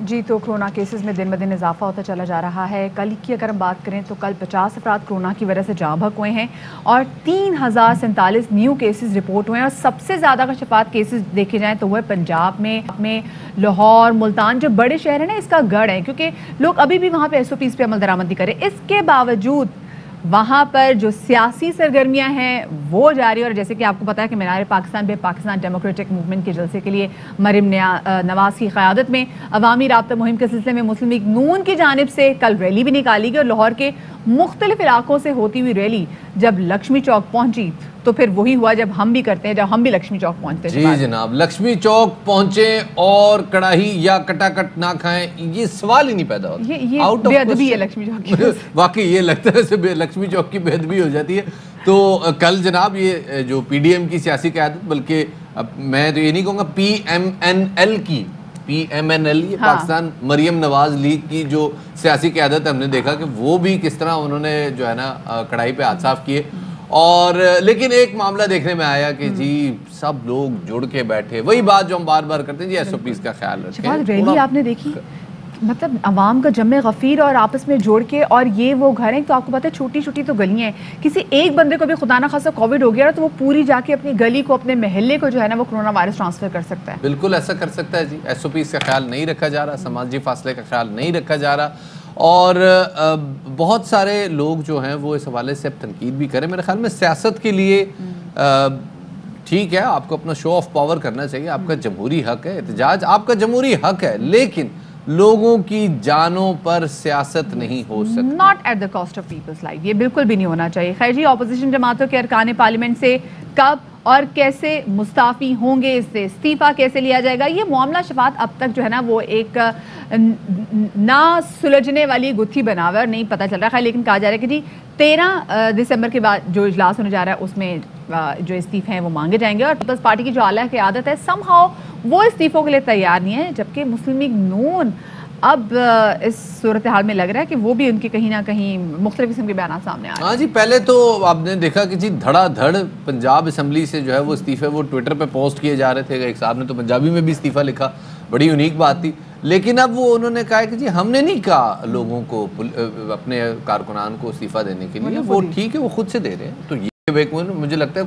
جی تو corona cases میں دن بدن اضافہ ہوتا چلا جا رہا ہے. کل کی اگر ہم بات کریں تو کل 50 افراد کورونا کی وجہ سے جاں بحق ہوئے ہیں اور 3047 نیو کیسز رپورٹ ہوئے ہیں. اور سب سے زیادہ اگر شفات کیسز دیکھے جائیں تو وہ ہے پنجاب میں لاہور, ملتان, جو بڑے شہر ہیں نا اس کا گڑھ ہے, کیونکہ لوگ ابھی بھی وہاں پہ SOPs پہ عمل درآمد نہیں کرے. اس کے باوجود وہاں پر جو سیاسی سرگرمیاں ہیں وہ جاری, اور جیسے کہ آپ کو پتا ہے کہ مینار پاکستان پہ پاکستان ڈیموکریٹک موومنٹ کے جلسے کے لیے مریم نواز کی قیادت میں عوامی رابطہ مہم کے سلسلے میں مسلم لیگ نون کی جانب سے کل ریلی بھی نکالی گئی, اور لاہور کے مختلف علاقوں سے ہوتی ہوئی ریلی جب لکشمی چوک پہنچی تو پھر وہی ہوا جب ہم بھی کرتے ہیں, جب ہم بھی لکشمی چوک پہنچتے ہیں. جی جناب, لکشمی چوک پہنچے اور کڑاہی یا کٹا کٹ نہ کھائیں, یہ سوال ہی نہیں پیدا ہوتا. یہ بے ادبی ہے لکشمی چوک کی. واقعی یہ لگتا ہے جیسے لکشمی چوک کی بے ادبی ہو جاتی ہے. تو کل جناب یہ جو PDM کی سیاسی قیادت, بلکہ میں تو یہ نہیں کہوں گا PMNL کی, PMNL یہ پاکستان مریم نواز لیگ کی جو سیاسی قیادت, ہم نے دیکھا کہ وہ بھی کس طرح انہوں نے جو ہے نا کڑائی پہ ہاتھ صاف کیے. اور لیکن ایک معاملہ دیکھنے میں آیا کہ جی سب لوگ جڑ کے بیٹھے, وہی بات جو ہم بار بار کرتے ہیں, جی SOPs کا خیال رکھیں. ریلی آپ نے دیکھی, مطلب عوام کا جمع غفیر اور آپس میں جوڑ کے, اور یہ وہ گھر ہیں تو آپ کو پتہ ہے چھوٹی چھوٹی تو گلیاں ہیں, کسی ایک بندے کو بھی خدا نہ خاصا کووڈ ہو گیا تو وہ پوری جا کے اپنی گلی کو, اپنے محلے کو جو ہے نا وہ کورونا وائرس ٹرانسفر کر سکتا ہے. بالکل ایسا کر سکتا ہے جی. SOPs کا خیال نہیں رکھا جا رہا, سماجی فاصلے کا خیال نہیں رکھا جا رہا, اور بہت سارے لوگ جو ہیں وہ اس حوالے سے اب تنقید بھی کریں. میرے خیال میں سیاست کے لیے ٹھیک ہے, آپ کو اپنا شو آف پاور کرنا چاہیے, آپ کا جمہوری حق ہے, احتجاج آپ کا جمہوری حق ہے, لیکن لوگوں کی جانوں پر سیاست نہیں ہو سکتی. Not at the cost of people's life, یہ بالکل بھی نہیں ہونا چاہیے. خیر جی, اپوزیشن جماعتوں کے ارکان پارلیمنٹ سے کب اور کیسے مستعفی ہوں گے, اس سے استعفیٰ کیسے لیا جائے گا, یہ معاملہ شفات اب تک جو ہے نا وہ ایک نہ سلجھنے والی گتھی بنا ہوا ہے, اور نہیں پتہ چل رہا ہے. لیکن کہا جا رہا ہے کہ جی 13 دسمبر کے بعد جو اجلاس ہونے جا رہا ہے اس میں جو استعفے ہیں وہ مانگے جائیں گے, اور پیپلز پارٹی کی جو اعلیٰ قیادت ہے سم ہاؤ وہ استعفوں کے لیے تیار نہیں ہے, جبکہ مسلم لیگ نون اب اس صورتحال میں لگ رہا ہے کہ وہ بھی ان کے کہیں نہ کہیں مختلف قسم کے بیانات سامنے آ رہے ہیں. ہاں جی, پہلے تو آپ نے دیکھا کہ جی دھڑا دھڑ پنجاب اسمبلی سے جو ہے وہ استعفے وہ ٹویٹر پہ پوسٹ کیے جا رہے تھے. ایک صاحب نے تو پنجابی میں بھی استعفیٰ لکھا, بڑی یونیک بات تھی. لیکن اب وہ انہوں نے کہا کہ جی ہم نے نہیں کہا لوگوں کو, اپنے کارکنان کو استعفیٰ دینے کے لیے, وہ ٹھیک ہے وہ خود سے دے رہے ہیں. تو یہ مجھے لگتا ہے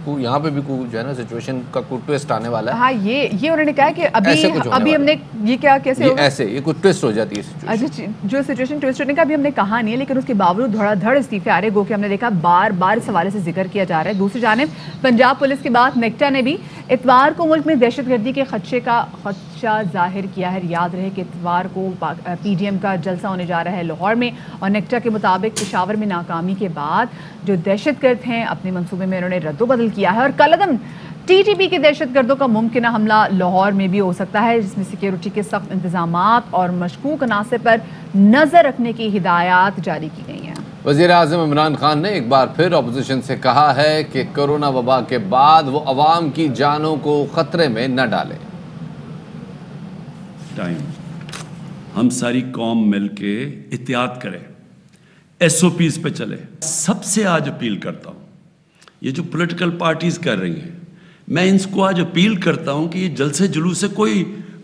کوئی یہاں پہ بھی کوئی جو ہے نا سچویشن کا کوئی ٹویسٹ آنے والا ہے. ہاں یہ انہوں نے کہا کہ ابھی ہم نے یہ کیا کیسے ہوگا, ایسے یہ کوئی ٹویسٹ ہو جاتی ہے. اچھا, جو سچویشن ٹویسٹ ہونے کا ابھی ہم نے کہا نہیں ہے, لیکن اس کے باوجود دھڑا دھڑ استعفے آ رہے, گو کہ ہم نے دیکھا بار بار اس حوالے سے ذکر کیا جا رہا ہے. دوسری جانب پنجاب پولیس کے بعد نیکٹا نے بھی اتوار کو ملک میں دہشت گردی کے خدشے کا خدشہ ظاہر کیا ہے. یاد رہے کہ اتوار کو PDM کا جلسہ ہونے جا رہا ہے لاہور میں, اور نیکٹا کے مطابق پشاور میں ناکامی کے بعد جو دہشت گرد ہیں اپنے منصوبے میں انہوں نے رد و بدل کیا ہے, اور کل عدم TTP کے دہشت گردوں کا ممکنہ حملہ لاہور میں بھی ہو سکتا ہے, جس میں سیکیورٹی کے سخت انتظامات اور مشکوک عناصر پر نظر رکھنے کی ہدایات جاری کی گئی ہیں. وزیر اعظم عمران خان نے ایک بار پھر اپوزیشن سے کہا ہے کہ کورونا وبا کے بعد وہ عوام کی جانوں کو خطرے میں نہ ڈالے. ہم ساری قوم مل کے احتیاط کریں, SOPs پہ چلے. سب سے آج اپیل کرتا ہوں, یہ جو پولیٹیکل پارٹیز کر رہی ہیں, میں ان کو آج اپیل کرتا ہوں کہ یہ جلسے جلوس سے کوئی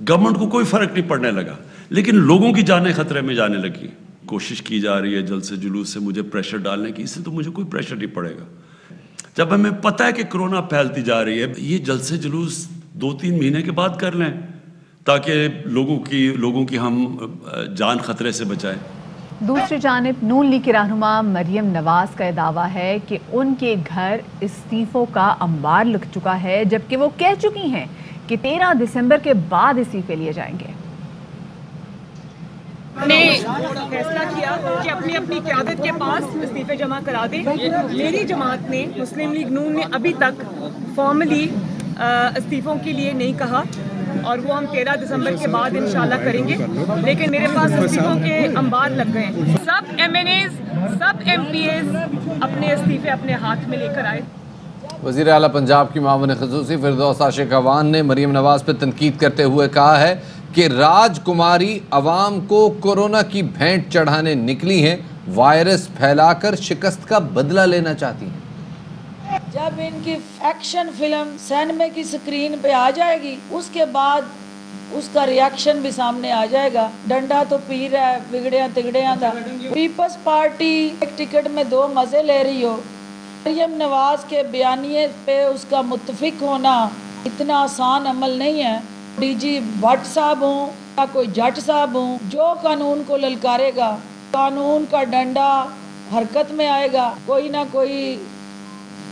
گورنمنٹ کو کوئی فرق نہیں پڑنے لگا, لیکن لوگوں کی جانیں خطرے میں جانے لگی. کوشش کی جا رہی ہے جلسے جلوس سے مجھے پریشر ڈالنے کی, اس سے تو مجھے کوئی پریشر نہیں پڑے گا. جب ہمیں پتہ ہے کہ کرونا پھیلتی جا رہی ہے, یہ جلسے جلوس 2-3 مہینے کے بعد کر لیں تاکہ لوگوں کی ہم جان خطرے سے بچائیں. دوسری جانب نون لیگ کی رہنما مریم نواز کا یہ دعویٰ ہے کہ ان کے گھر استعفوں کا انبار لگ چکا ہے, جبکہ وہ کہہ چکی ہیں کہ 13 دسمبر کے بعد استعفے لیے جائیں گے. نے فیصلہ کیا کہ اپنی قیادت کے پاس استعفے جمع کرا دیں. میری جماعت نے, مسلم لیگ نون نے ابھی تک فارملی استعفوں کے لیے نہیں کہا, اور وہ ہم 13 دسمبر کے بعد انشاءاللہ کریں گے, لیکن میرے پاس استعفوں کے انبار لگ گئے ہیں. سب MNAs, سب MPAs اپنے استعفے اپنے ہاتھ میں لے کر آئے. وزیر اعلیٰ پنجاب کی معاون خصوصی فردوس عاشق اعوان نے مریم نواز پر تنقید کرتے ہوئے کہا ہے کہ راج کماری عوام کو کورونا کی بھینٹ چڑھانے نکلی ہیں, وائرس پھیلا کر شکست کا بدلہ لینا چاہتی ہیں. جب ان کی ایکشن فلم سینما کی سکرین پہ آ جائے گی, اس کے بعد اس کا ریاکشن بھی سامنے آ جائے گا. ڈنڈا تو پی رہا ہے بگڑیاں تگڑیاں دا. پیپلز پارٹی ایک ٹکٹ میں 2 مزے لے رہی ہو. مریم نواز کے بیانیے پہ اس کا متفق ہونا اتنا آسان عمل نہیں ہے. ڈی جی بھٹ صاحب ہوں یا کوئی جٹ صاحب ہوں، جو قانون کو للکارے گا قانون کا ڈنڈا حرکت میں آئے گا. کوئی نہ کوئی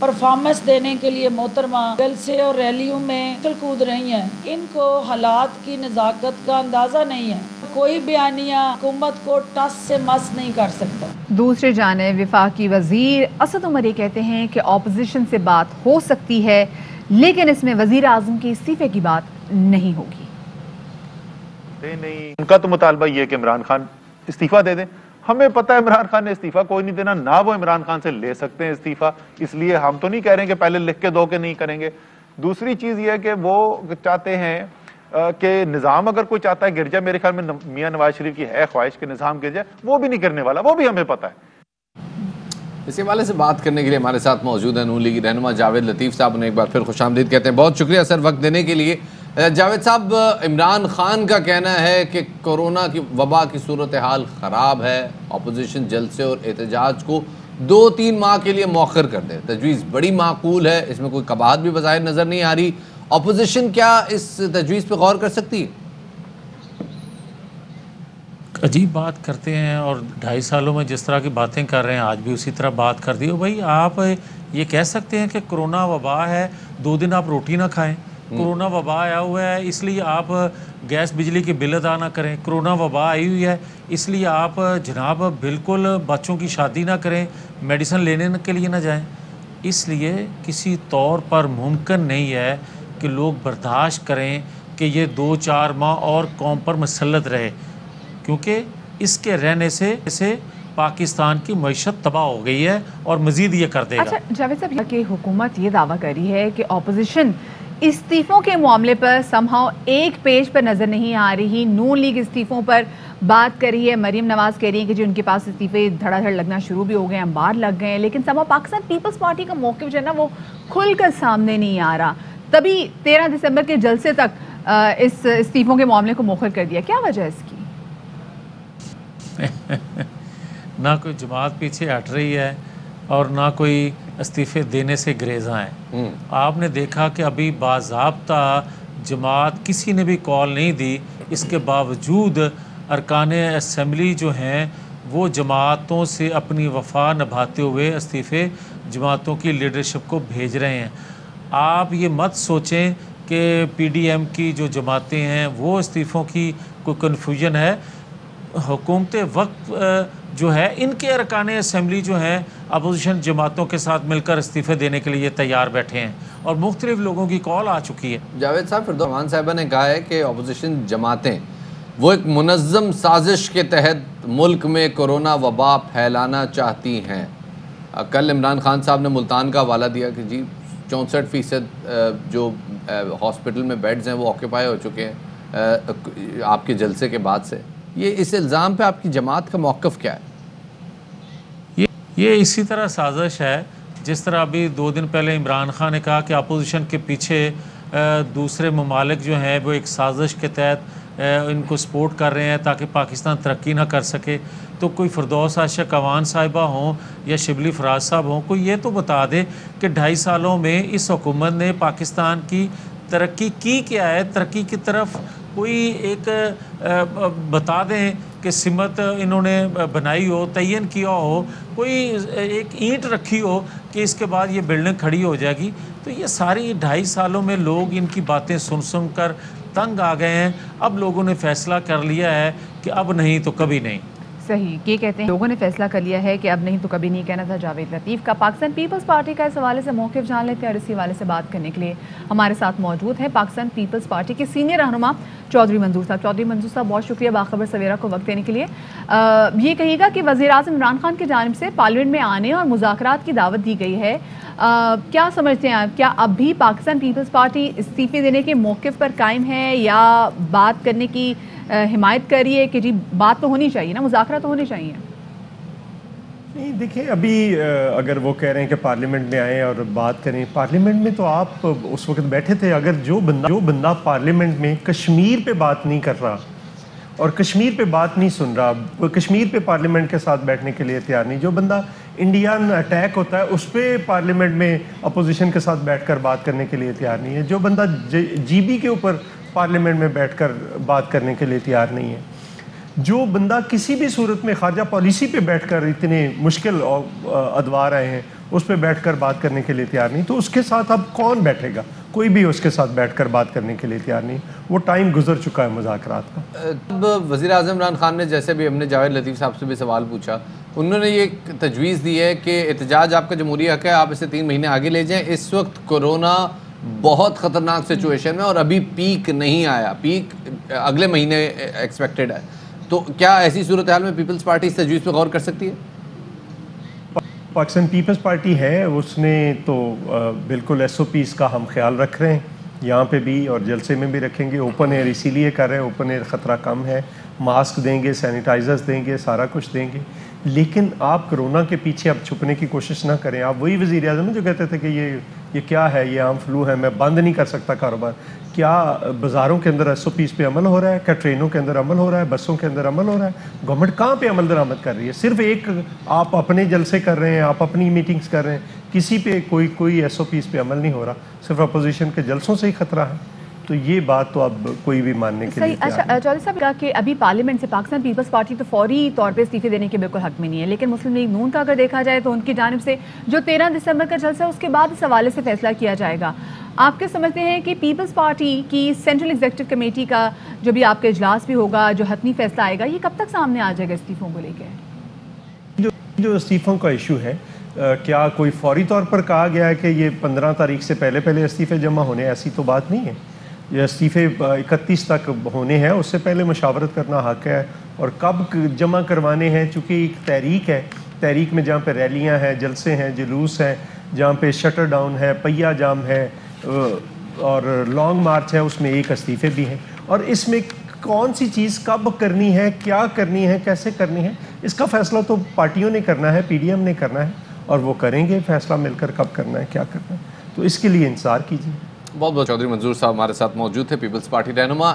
پرفارمنس دینے کے لیے محترمہ جلسے اور ریلیوں میں کود رہی ہیں. ان کو حالات کی نزاکت کا اندازہ نہیں ہے. کوئی بیانیہ حکومت کو ٹس سے مس نہیں کر سکتا. دوسری جانب وفاقی وزیر اسد عمر یہ کہتے ہیں کہ اپوزیشن سے بات ہو سکتی ہے لیکن اس میں وزیر اعظم کے استعفے کی بات نہیں ہوگی. نہیں، ان کا تو مطالبہ یہ ہے کہ عمران خان استعفیٰ دے دیں. ہمیں پتہ ہے عمران خان نے استعفیٰ کوئی نہیں دینا، نہ وہ عمران خان سے لے سکتے ہیں استعفیٰ. اس لیے ہم تو نہیں کہہ رہے ہیں کہ پہلے لکھ کے دو کہ نہیں کریں گے. دوسری چیز یہ ہے کہ وہ چاہتے ہیں کہ نظام اگر کوئی چاہتا ہے گر جائے، میرے خیال میں میاں نواز شریف کی ہے خواہش کہ نظام گر جائے، وہ بھی نہیں کرنے والا، وہ بھی ہمیں پتہ ہے. اس حوالے سے بات کرنے کے لیے ہمارے ساتھ موجود ہیں نون لیگی رہنما جاوید لطیف صاحب. انہیں ایک بار پھر خوش آمدید کہتے ہیں. بہت شکریہ سر وقت دینے کے لیے. جاوید صاحب، عمران خان کا کہنا ہے کہ کورونا کی وبا کی صورتحال خراب ہے، اپوزیشن جلسے اور احتجاج کو 2-3 ماہ کے لیے مؤخر کر دے. تجویز بڑی معقول ہے، اس میں کوئی قباحت بھی بظاہر نظر نہیں آ رہی. اپوزیشن کیا اس تجویز پہ غور کر سکتی ہے؟ عجیب بات کرتے ہیں اور 2.5 سالوں میں جس طرح کی باتیں کر رہے ہیں آج بھی اسی طرح بات کر دی. بھائی آپ یہ کہہ سکتے ہیں کہ کرونا وبا ہے 2 دن آپ روٹی نہ کھائیں. کرونا وبا آیا ہوا ہے اس لیے آپ گیس بجلی کے بل ادا نہ کریں. کرونا وبا آئی ہوئی ہے اس لیے آپ جناب بالکل بچوں کی شادی نہ کریں، میڈیسن لینے کے لیے نہ جائیں. اس لیے کسی طور پر ممکن نہیں ہے کہ لوگ برداشت کریں کہ یہ 2-4 ماہ اور قوم پر مسلط رہے، کیونکہ اس کے رہنے سے پاکستان کی معیشت تباہ ہو گئی ہے اور مزید یہ کر دے گا. اچھا جاوید صاحب، کہ حکومت یہ دعویٰ کر رہی ہے کہ اپوزیشن استعفوں کے معاملے پر سمہاؤ ایک پیج پر نظر نہیں آ رہی. نون لیگ استعفوں پر بات کر رہی ہے، مریم نواز کہہ رہی ہے کہ جی ان کے پاس استعفے دھڑا دھڑ لگنا شروع بھی ہو گئے ہیں، انبار لگ گئے ہیں، لیکن سمہاؤ پاکستان پیپلز پارٹی کا موقف جو ہے نا وہ کھل کر سامنے نہیں آ رہا. تبھی 13 دسمبر کے جلسے تک اس استعفوں کے معاملے کو مؤخر کر دیا. کیا وجہ ہے اس کی؟ نہ کوئی جماعت پیچھے ہٹ رہی ہے اور نہ کوئی استعفے دینے سے گریزاں ہیں. آپ نے دیکھا کہ ابھی باضابطہ جماعت کسی نے بھی کال نہیں دی، اس کے باوجود ارکان اسمبلی جو ہیں وہ جماعتوں سے اپنی وفا نبھاتے ہوئے استعفے جماعتوں کی لیڈرشپ کو بھیج رہے ہیں. آپ یہ مت سوچیں کہ پی ڈی ایم کی جو جماعتیں ہیں وہ استعفوں کی کوئی کنفیوژن ہے. حکومت وقت جو ہے ان کے ارکان اسمبلی جو ہیں اپوزیشن جماعتوں کے ساتھ مل کر استعفے دینے کے لیے تیار بیٹھے ہیں اور مختلف لوگوں کی کال آ چکی ہے. جاوید صاحب، فردوان صاحبہ نے کہا ہے کہ اپوزیشن جماعتیں وہ ایک منظم سازش کے تحت ملک میں کورونا وبا پھیلانا چاہتی ہیں. کل عمران خان صاحب نے ملتان کا حوالہ دیا کہ جی 64% جو ہاسپٹل میں بیڈز ہیں وہ آکیپائی ہو چکے ہیں آپ کے جلسے کے بعد سے. یہ اس الزام پہ آپ کی جماعت کا موقف کیا ہے؟ یہ اسی طرح سازش ہے جس طرح ابھی 2 دن پہلے عمران خان نے کہا کہ اپوزیشن کے پیچھے دوسرے ممالک جو ہیں وہ ایک سازش کے تحت ان کو سپورٹ کر رہے ہیں تاکہ پاکستان ترقی نہ کر سکے. تو کوئی فردوس عائشہ کوان صاحبہ ہوں یا شبلی فراز صاحب ہوں، کوئی یہ تو بتا دے کہ 2.5 سالوں میں اس حکومت نے پاکستان کی ترقی کی کیا ہے. ترقی کی طرف کوئی ایک بتا دیں کہ سمت انہوں نے بنائی ہو، تعین کیا ہو، کوئی ایک اینٹ رکھی ہو کہ اس کے بعد یہ بلڈنگ کھڑی ہو جائے گی. تو یہ ساری 2.5 سالوں میں لوگ ان کی باتیں سن کر تنگ آ گئے ہیں. اب لوگوں نے فیصلہ کر لیا ہے کہ اب نہیں تو کبھی نہیں. صحیح، یہ کہتے ہیں لوگوں نے فیصلہ کر لیا ہے کہ اب نہیں تو کبھی نہیں. کہنا تھا جاوید لطیف کا. پاکستان پیپلز پارٹی کا اس حوالے سے موقف جان لیتے ہیں اور اسی حوالے سے بات کرنے کے لیے ہمارے ساتھ موجود ہیں پاکستان پیپلز پارٹی کے سینئر رہنما چودھری منظور صاحب. چودھری منظور صاحب، بہت شکریہ باخبر سویرا کو وقت دینے کے لیے. یہ کہیے گا کہ وزیر اعظم عمران خان کی جانب سے پارلیمنٹ میں آنے اور مذاکرات کی دعوت دی گئی ہے. کیا سمجھتے ہیں آپ، کیا اب بھی پاکستان پیپلز پارٹی استعفے دینے کے موقف پر قائم ہے یا بات کرنے کی حمایت کر رہی ہے کہ جی بات تو ہونی چاہیے نا، مذاکرات تو ہونے چاہیے؟ نہیں دیکھیں ابھی اگر وہ کہہ رہے ہیں کہ پارلیمنٹ میں آئیں اور بات کریں، پارلیمنٹ میں تو آپ اس وقت بیٹھے تھے. اگر جو بندہ پارلیمنٹ میں کشمیر پہ بات نہیں کر رہا اور کشمیر پہ بات نہیں سن رہا، وہ کشمیر پہ پارلیمنٹ کے ساتھ بیٹھنے کے لیے تیار نہیں، جو بندہ انڈین اٹیک ہوتا ہے اس پہ پارلیمنٹ میں اپوزیشن کے ساتھ بیٹھ کر بات کرنے کے لیے تیار نہیں ہے، جو بندہ جی بی کے اوپر پارلیمنٹ میں بیٹھ کر بات کرنے کے لیے تیار نہیں ہے، جو بندہ کسی بھی صورت میں خارجہ پالیسی پہ بیٹھ کر اتنے مشکل ادوار آئے ہیں اس پہ بیٹھ کر بات کرنے کے لیے تیار نہیں، تو اس کے ساتھ اب کون بیٹھے گا؟ کوئی بھی اس کے ساتھ بیٹھ کر بات کرنے کے لیے تیار نہیں. وہ ٹائم گزر چکا ہے مذاکرات کا. اب وزیر اعظم عمران خان نے، جیسے بھی ہم نے جاوید لطیف صاحب سے بھی سوال پوچھا، انہوں نے یہ تجویز دی ہے کہ احتجاج آپ کا جمہوری حق ہے، آپ اسے 3 مہینے آگے لے جائیں. اس وقت کورونا بہت خطرناک سچویشن میں اور ابھی پیک نہیں آیا، پیک اگلے مہینے ایکسپیکٹڈ ہے. تو کیا ایسی صورتحال میں پیپلز پارٹی اس تجویز پہ غور کر سکتی ہے؟ پاکستان پیپلز پارٹی ہے، اس نے تو بالکل ایس او پیز کا ہم خیال رکھ رہے ہیں، یہاں پہ بھی اور جلسے میں بھی رکھیں گے. اوپن ایئر اسی لیے کر رہے ہیں، اوپن ایئر خطرہ کم ہے، ماسک دیں گے، سینیٹائزرز دیں گے، سارا کچھ دیں گے. لیکن آپ کرونا کے پیچھے اب چھپنے کی کوشش نہ کریں. آپ وہی وزیر اعظم ہیں جو کہتے تھے کہ یہ کیا ہے، یہ عام فلو ہے، میں بند نہیں کر سکتا کاروبار. کیا بازاروں کے اندر ایس او پیز پہ عمل ہو رہا ہے؟ کیا ٹرینوں کے اندر عمل ہو رہا ہے؟ بسوں کے اندر عمل ہو رہا ہے؟ گورنمنٹ کہاں پہ عمل درآمد کر رہی ہے؟ صرف ایک آپ اپنے جلسے کر رہے ہیں، آپ اپنی میٹنگز کر رہے ہیں، کسی پہ کوئی ایس او پیز پہ عمل نہیں ہو رہا، صرف اپوزیشن کے جلسوں سے ہی خطرہ ہے. تو یہ بات تو اب کوئی بھی ماننے کے لیے تیار نہیں. چودھری صاحب کہا کہ ابھی پارلیمنٹ سے پاکستان پیپلز پارٹی تو فوری طور پہ استعفے دینے کے بالکل حق میں نہیں ہے، لیکن مسلم لیگ نون کا اگر دیکھا جائے تو ان کی جانب سے جو 13 دسمبر کا جلسہ ہے اس کے بعد اس حوالے سے فیصلہ کیا جائے گا. آپ کیا سمجھتے ہیں کہ پیپلز پارٹی کی سینٹرل ایگزیکٹو کمیٹی کا جو بھی آپ کا اجلاس بھی ہوگا، جو حتمی فیصلہ آئے گا، یہ کب تک سامنے آ جائے گا استعفوں کو لے کے؟ جو استعفوں کا ایشو ہے، کیا کوئی فوری طور پر کہا گیا ہے کہ یہ 15 تاریخ سے پہلے استعفے جمع ہونے؟ ایسی تو بات نہیں ہے. یہ استعفے 31 تک ہونے ہیں، اس سے پہلے مشاورت کرنا حق ہے. اور کب جمع کروانے ہیں، چونکہ ایک تحریک ہے، تحریک میں جہاں پہ ریلیاں ہیں، جلسے ہیں، جلوس ہیں، جہاں پہ شٹر ڈاؤن ہے، پہیہ جام ہے اور لانگ مارچ ہے، اس میں ایک استعفے بھی ہیں. اور اس میں کون سی چیز کب کرنی ہے، کیا کرنی ہے، کیسے کرنی ہے، اس کا فیصلہ تو پارٹیوں نے کرنا ہے، پی ڈی ایم نے کرنا ہے، اور وہ کریں گے فیصلہ مل کر کب کرنا ہے، کیا کرنا ہے. تو اس کے لیے انتظار کیجیے. بہت بہت چودھری منظور صاحب ہمارے ساتھ موجود تھے، پیپلز پارٹی رہنما.